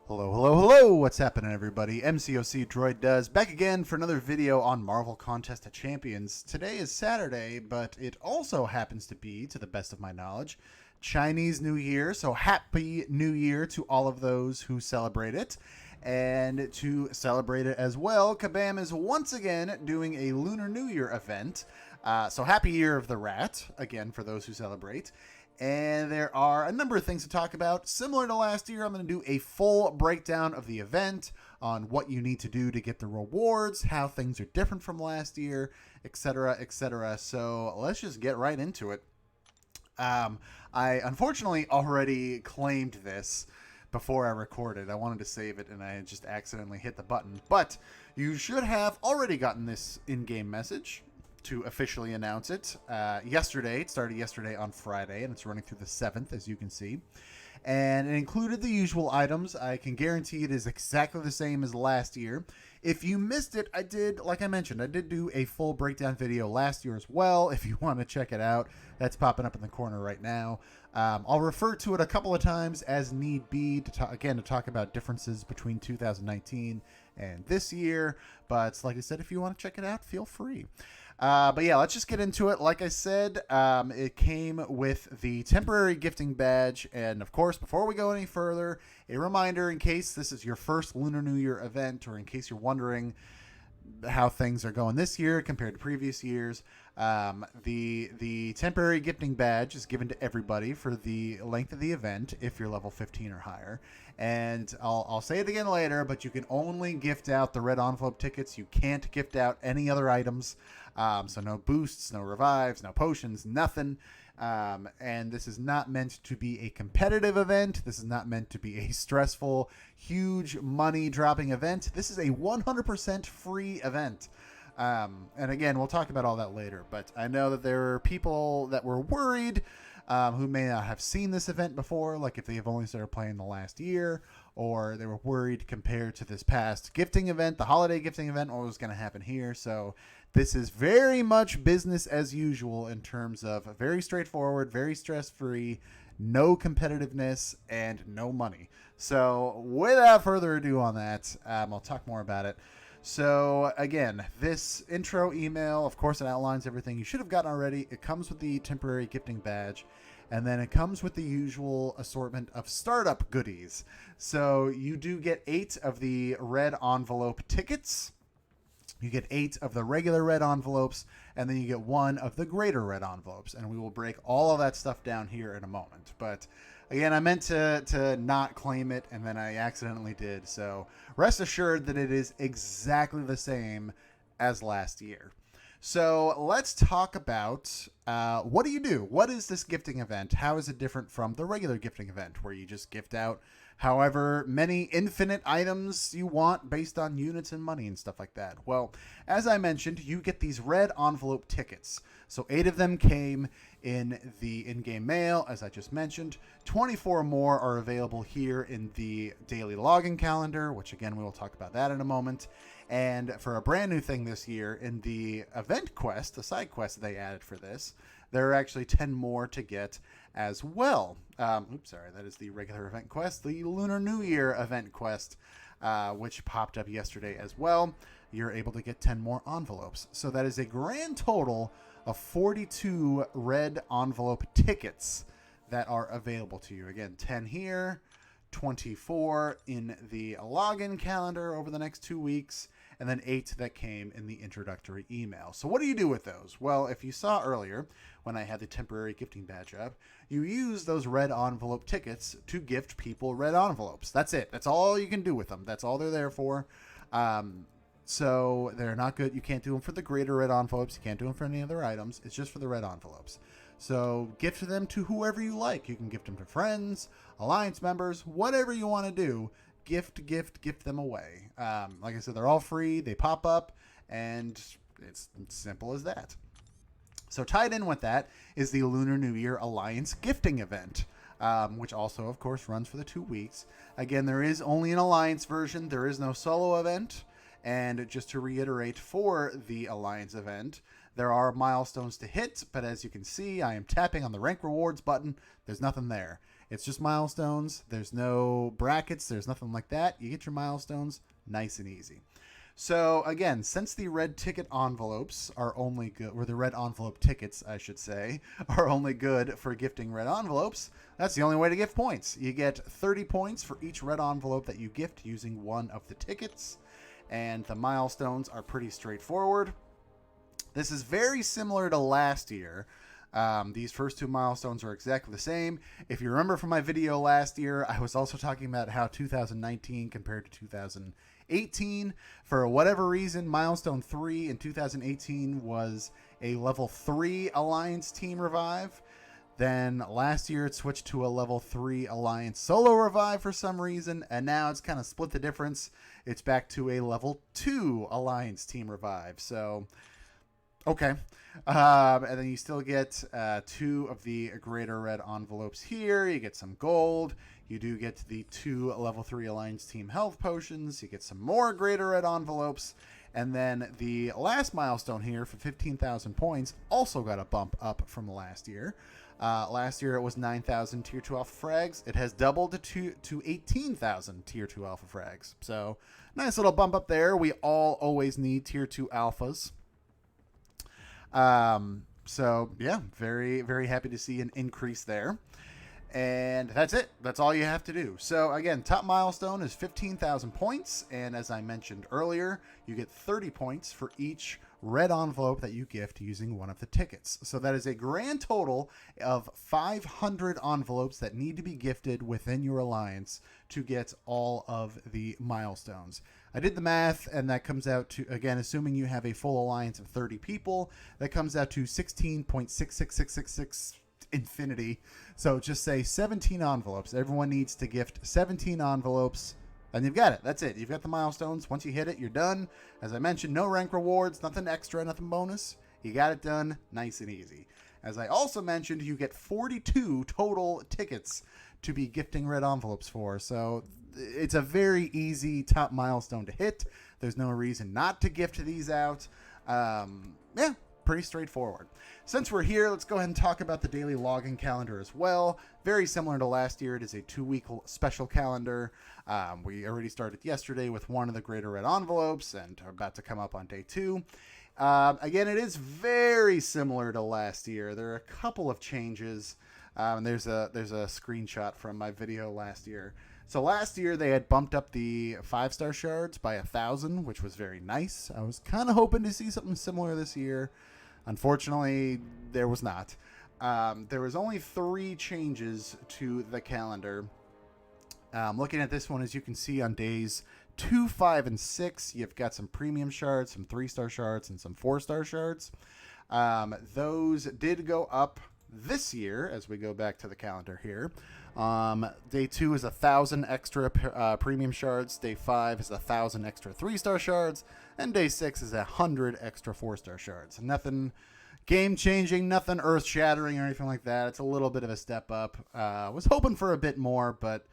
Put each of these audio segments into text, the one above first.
Hello, hello, hello! What's happening, everybody? MCOC Droid Does back again for another video on Marvel Contest of Champions. Today is Saturday, but it also happens to be, to the best of my knowledge, Chinese New Year. So happy New Year to all of those who celebrate it. And to celebrate it as well, Kabam is once again doing a Lunar New Year event. So happy Year of the Rat, again, for those who celebrate. And there are a number of things to talk about. Similar to last year, I'm going to do a full breakdown of the event on what you need to do to get the rewards, how things are different from last year, etc., etc. So let's just get right into it. I unfortunately already claimed this before I recorded. I wanted to save it and I just accidentally hit the button. But you should have already gotten this in-game message to officially announce it yesterday. It started yesterday on Friday, and it's running through the 7th, as you can see. And it included the usual items. I can guarantee it is exactly the same as last year. If you missed it, like I mentioned, I did do a full breakdown video last year as well. If you want to check it out, that's popping up in the corner right now. I'll refer to it a couple of times as need be to talk about differences between 2019 and this year. But like I said, if you want to check it out, feel free. But yeah, let's just get into it. Like I said, it came with the temporary gifting badge. And of course, before we go any further, a reminder in case this is your first Lunar New Year event, or in case you're wondering how things are going this year compared to previous years, the temporary gifting badge is given to everybody for the length of the event if you're level 15 or higher. And I'll say it again later, but you can only gift out the red envelope tickets. You can't gift out any other items. So no boosts, no revives, no potions, nothing. And this is not meant to be a competitive event. This is not meant to be a stressful, huge money dropping event. This is a 100% free event. And again, we'll talk about all that later, but I know that there are people that were worried who may not have seen this event before, like if they have only started playing the last year, or they were worried compared to this past gifting event, the holiday gifting event, what was going to happen here. So this is very much business as usual in terms of very straightforward, very stress-free, no competitiveness, and no money. So without further ado on that, I'll talk more about it. So again, this intro email, of course, it outlines everything you should have gotten already. It comes with the temporary gifting badge, and then it comes with the usual assortment of startup goodies. So you do get 8 of the red envelope tickets. You get 8 of the regular red envelopes, and then you get 1 of the greater red envelopes. And we will break all of that stuff down here in a moment. But again, I meant to not claim it, and then I accidentally did. So rest assured that it is exactly the same as last year. So let's talk about what do you do? What is this gifting event? How is it different from the regular gifting event where you just gift out however many infinite items you want based on units and money and stuff like that? Well, as I mentioned, you get these red envelope tickets. So 8 of them came in the in-game mail, as I just mentioned. 24 more are available here in the daily login calendar, which again, we will talk about that in a moment. And for a brand new thing this year, in the event quest, the side quest they added for this, there are actually 10 more to get as well. Oops, sorry, that is the regular event quest. The Lunar New Year event quest, which popped up yesterday as well. You're able to get 10 more envelopes. So that is a grand total of 42 red envelope tickets that are available to you. Again, 10 here, 24 in the login calendar over the next 2 weeks, and then 8 that came in the introductory email. So what do you do with those? Well, if you saw earlier when I had the temporary gifting badge up, you use those red envelope tickets to gift people red envelopes. That's it. That's all you can do with them. That's all they're there for. So they're not good. You can't do them for the greater red envelopes. You can't do them for any other items. It's just for the red envelopes. So gift them to whoever you like. You can gift them to friends, alliance members, whatever you want to do. Gift them away. Like I said, they're all free. They pop up, and it's simple as that. So tied in with that is the Lunar New Year Alliance gifting event, which also, of course, runs for the 2 weeks. Again, there is only an Alliance version. There is no solo event. And just to reiterate, for the Alliance event, there are milestones to hit, but as you can see, I am tapping on the rank rewards button. There's nothing there. It's just milestones. There's no brackets. There's nothing like that. You get your milestones nice and easy. So again, since the red ticket envelopes are only good, or the red envelope tickets, I should say, are only good for gifting red envelopes, that's the only way to gift points. You get 30 points for each red envelope that you gift using one of the tickets, and the milestones are pretty straightforward. This is very similar to last year. These first two milestones are exactly the same. If you remember from my video last year, I was also talking about how 2019 compared to 2018. For whatever reason, milestone 3 in 2018 was a level 3 Alliance Team Revive. Then last year it switched to a level 3 Alliance Solo Revive for some reason, and now it's kind of split the difference. It's back to a level 2 Alliance Team Revive. So, okay. And then you still get 2 of the greater red envelopes here. You get some gold. You do get the 2 level 3 Alliance Team Health Potions. You get some more greater red envelopes. And then the last milestone here for 15,000 points also got a bump up from last year. Last year it was 9,000 Tier 2 Alpha Frags. It has doubled to 18,000 Tier 2 Alpha Frags. So, nice little bump up there. We all always need Tier 2 Alphas. So yeah, very, very happy to see an increase there. And that's it. That's all you have to do. So again, top milestone is 15,000 points. And as I mentioned earlier, you get 30 points for each red envelope that you gift using one of the tickets. So that is a grand total of 500 envelopes that need to be gifted within your alliance to get all of the milestones. I did the math, and that comes out to, again, assuming you have a full alliance of 30 people, that comes out to 16.66666 infinity. So just say 17 envelopes. Everyone needs to gift 17 envelopes, and you've got it. That's it. You've got the milestones. Once you hit it, you're done. As I mentioned, no rank rewards, nothing extra, nothing bonus. You got it done nice and easy. As I also mentioned, you get 42 total tickets to be gifting red envelopes for. So it's a very easy top milestone to hit. There's no reason not to gift these out. Yeah, pretty straightforward. Since we're here, let's go ahead and talk about the daily login calendar as well. Very similar to last year. It is a 2-week special calendar. We already started yesterday with one of the greater red envelopes and are about to come up on day 2. Again, it is very similar to last year. There are a couple of changes. There's a screenshot from my video last year. So last year they had bumped up the 5-star shards by 1,000, which was very nice. I was kind of hoping to see something similar this year. Unfortunately, there was not. There was only 3 changes to the calendar. Looking at this one, as you can see on days 2, 5, and 6, you've got some premium shards, some 3-star shards, and some 4-star shards. Those did go up this year as we go back to the calendar here. Day 2 is 1,000 extra premium shards. Day 5 is 1,000 extra 3-star shards. And day 6 is 100 extra 4-star shards. Nothing game-changing, nothing earth-shattering or anything like that. It's a little bit of a step up. Was hoping for a bit more, but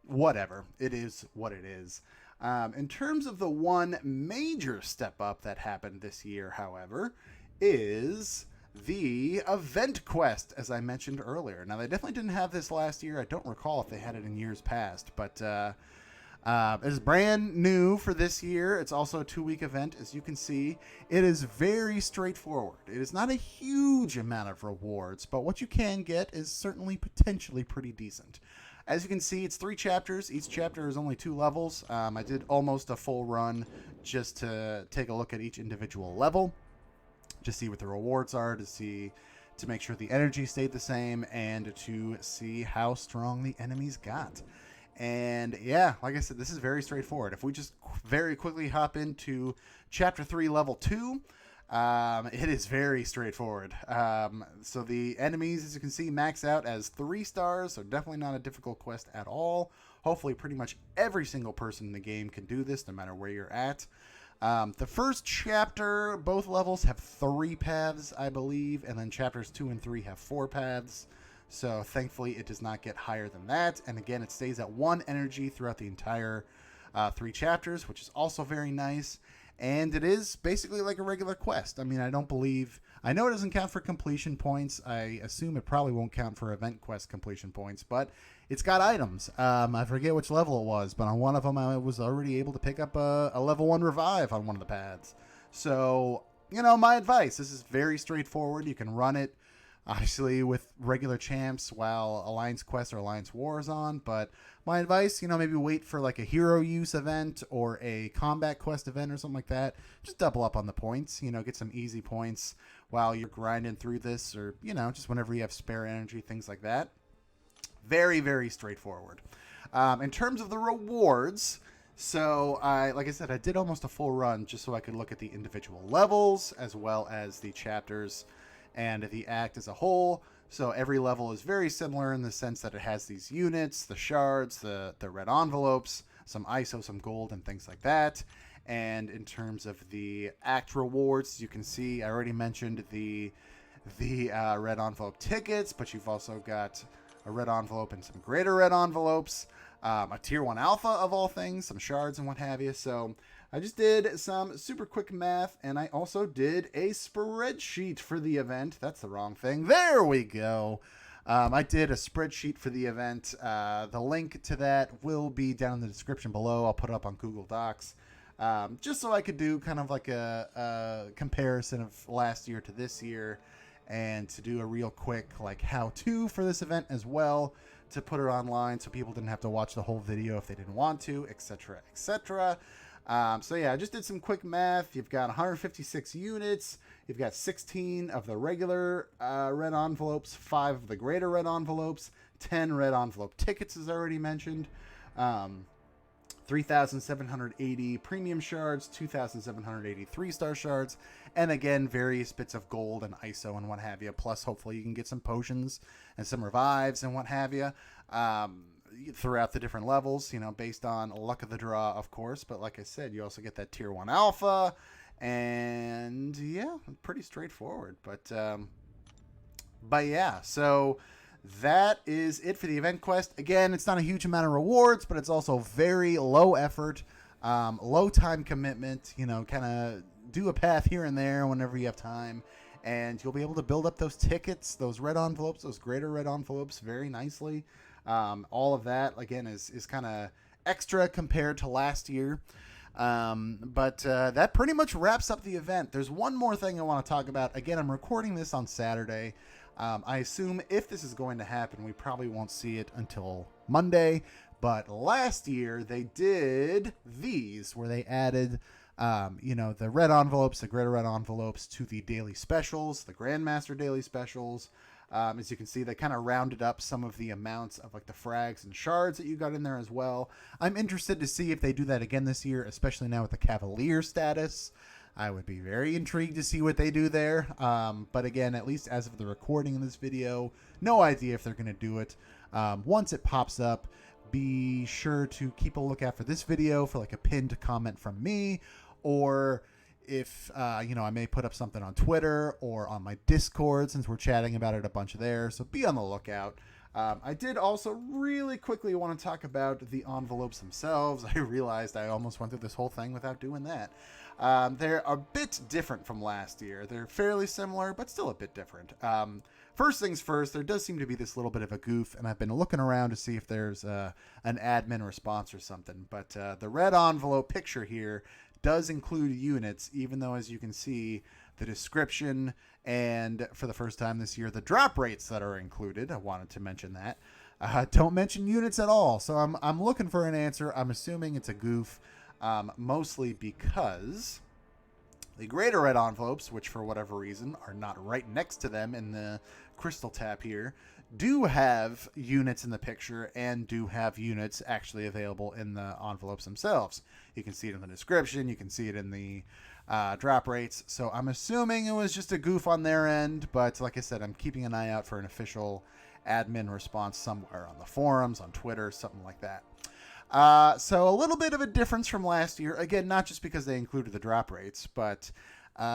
whatever. It is what it is. In terms of the one major step up that happened this year, however, is the event quest, as I mentioned earlier. Now, they definitely didn't have this last year. I don't recall if they had it in years past, but it's brand new for this year. It's also a 2-week event, as you can see. It is very straightforward. It is not a huge amount of rewards, but what you can get is certainly potentially pretty decent. As you can see, it's 3 chapters. Each chapter is only 2 levels. I did almost a full run just to take a look at each individual level, to see what the rewards are, to make sure the energy stayed the same, and to see how strong the enemies got. And yeah, like I said, this is very straightforward. If we just very quickly hop into Chapter 3, Level 2, it is very straightforward. So the enemies, as you can see, max out as 3 stars, so definitely not a difficult quest at all. Hopefully pretty much every single person in the game can do this, no matter where you're at. The first chapter, both levels have 3 paths, I believe, and then chapters 2 and 3 have 4 paths. So thankfully it does not get higher than that. And again, it stays at 1 energy throughout the entire 3 chapters, which is also very nice. And it is basically like a regular quest. I mean, I know it doesn't count for completion points. I assume it probably won't count for event quest completion points, but it's got items. I forget which level it was, but on one of them I was already able to pick up a level 1 revive on one of the paths. So, my advice, this is very straightforward. You can run it, obviously, with regular champs while Alliance Quest or Alliance War is on, but my advice, maybe wait for like a hero use event or a combat quest event or something like that. Just double up on the points, get some easy points while you're grinding through this, or, just whenever you have spare energy, things like that. Very, very straightforward. In terms of the rewards, so like I said, I did almost a full run just so I could look at the individual levels as well as the chapters and the act as a whole. So every level is very similar in the sense that it has these units, the shards, the red envelopes, some ISO, some gold, and things like that. And in terms of the act rewards, you can see I already mentioned the red envelope tickets, but you've also got a red envelope and some greater red envelopes, a tier 1 alpha of all things, some shards and what have you. So I just did some super quick math, and I also did a spreadsheet for the event. That's the wrong thing. There we go. I did a spreadsheet for the event. The link to that will be down in the description below. I'll put it up on Google Docs. Just so I could do kind of like a comparison of last year to this year, and to do a real quick like how-to for this event as well, to put it online so people didn't have to watch the whole video if they didn't want to, etc., etc. So yeah, I just did some quick math. You've got 156 units. You've got 16 of the regular red envelopes, 5 of the greater red envelopes, 10 red envelope tickets, as I already mentioned. 3,780 premium shards, 2,780 3-star shards, and again, various bits of gold and ISO and what have you. Plus, hopefully, you can get some potions and some revives and what have you throughout the different levels, based on luck of the draw, of course. But like I said, you also get that tier 1 alpha, and yeah, pretty straightforward. But yeah, so that is it for the event quest. Again, it's not a huge amount of rewards, but it's also very low effort, low time commitment. Kind of do a path here and there whenever you have time, and you'll be able to build up those tickets, those red envelopes, those greater red envelopes very nicely. All of that, again, is kind of extra compared to last year. But that pretty much wraps up the event. There's one more thing I want to talk about. Again, I'm recording this on Saturday. I assume if this is going to happen, we probably won't see it until Monday. But last year, they did these, where they added, the red envelopes, the greater red envelopes, to the daily specials, the Grandmaster daily specials. As you can see, they kind of rounded up some of the amounts of like the frags and shards that you got in there as well. I'm interested to see if they do that again this year, especially now with the Cavalier status. I would be very intrigued to see what they do there. But again, at least as of the recording of this video, no idea if they're going to do it. Once it pops up, be sure to keep a lookout for this video for like a pinned comment from me, or if, I may put up something on Twitter or on my Discord, since we're chatting about it a bunch there. So be on the lookout. I did also really quickly want to talk about the envelopes themselves. I realized I almost went through this whole thing without doing that. They're a bit different from last year. They're fairly similar, but still a bit different. First things first, there does seem to be this little bit of a goof, and I've been looking around to see if there's an admin response or something. But the red envelope picture here does include units, even though, as you can see, the description and, for the first time this year, the drop rates that are included, I wanted to mention that, don't mention units at all. So I'm looking for an answer. I'm assuming it's a goof, mostly because the greater red envelopes, which for whatever reason are not right next to them in the crystal tab here, do have units in the picture and do have units actually available in the envelopes themselves. You can see it in the description. You can see it in the drop rates. So I'm assuming it was just a goof on their end. But like I said, I'm keeping an eye out for an official admin response somewhere on the forums, on Twitter, something like that. So a little bit of a difference from last year. Again, not just because they included the drop rates, but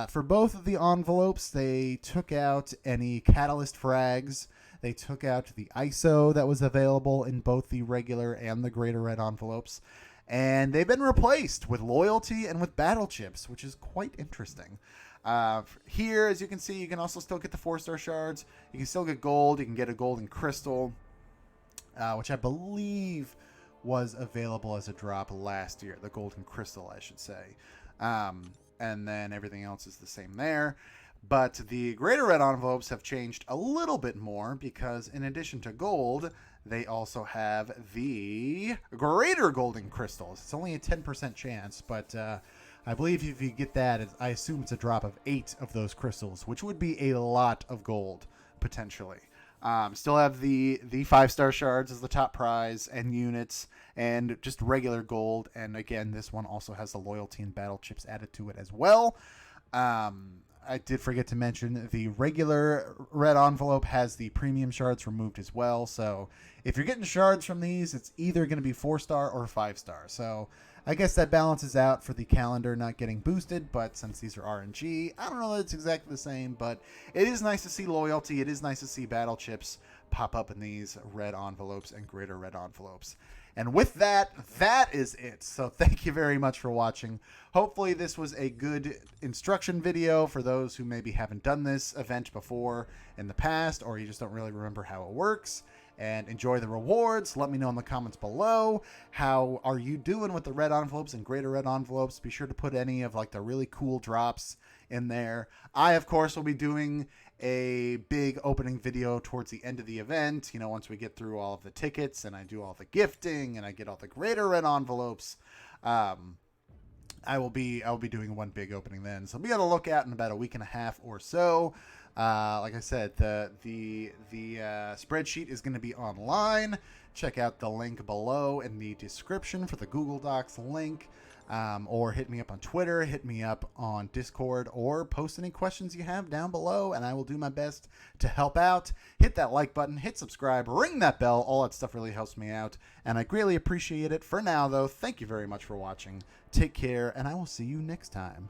for both of the envelopes, they took out any catalyst frags. They took out the ISO that was available in both the regular and the greater red envelopes. And they've been replaced with loyalty and with battle chips, which is quite interesting. Here, as you can see, you can also still get the 4-star shards. You can still get gold. You can get a golden crystal. which I believe was available as a drop last year. The golden crystal, I should say. And then everything else is the same there. But the greater red envelopes have changed a little bit more because in addition to gold, they also have the greater golden crystals. It's only a 10% chance, but I believe if you get that, I assume it's a drop of 8 of those crystals, which would be a lot of gold, potentially. Still have the 5-star shards as the top prize and units and just regular gold. And again, this one also has the loyalty and battle chips added to it as well. I did forget to mention the regular red envelope has the premium shards removed as well. So if you're getting shards from these, it's either going to be 4-star or 5-star. So I guess that balances out for the calendar not getting boosted. But since these are RNG, I don't know that it's exactly the same. But it is nice to see loyalty. It is nice to see battle chips pop up in these red envelopes and greater red envelopes. And with that, that is it. So thank you very much for watching. Hopefully this was a good instruction video for those who maybe haven't done this event before in the past, or you just don't really remember how it works. And enjoy the rewards. Let me know in the comments below. How are you doing with the red envelopes and greater red envelopes? Be sure to put any of like the really cool drops in there. I, of course, will be doing a big opening video towards the end of the event. You know, once we get through all of the tickets and I do all the gifting and I get all the greater red envelopes, I will be doing one big opening then. So be on the lookout in about a week and a half or so. Like I said, the spreadsheet is going to be online. Check out the link below in the description for the Google Docs link. Or hit me up on Twitter, hit me up on Discord, or post any questions you have down below, and I will do my best to help out. Hit that like button, hit subscribe, ring that bell. All that stuff really helps me out, and I greatly appreciate it. For now, though, thank you very much for watching. Take care, and I will see you next time.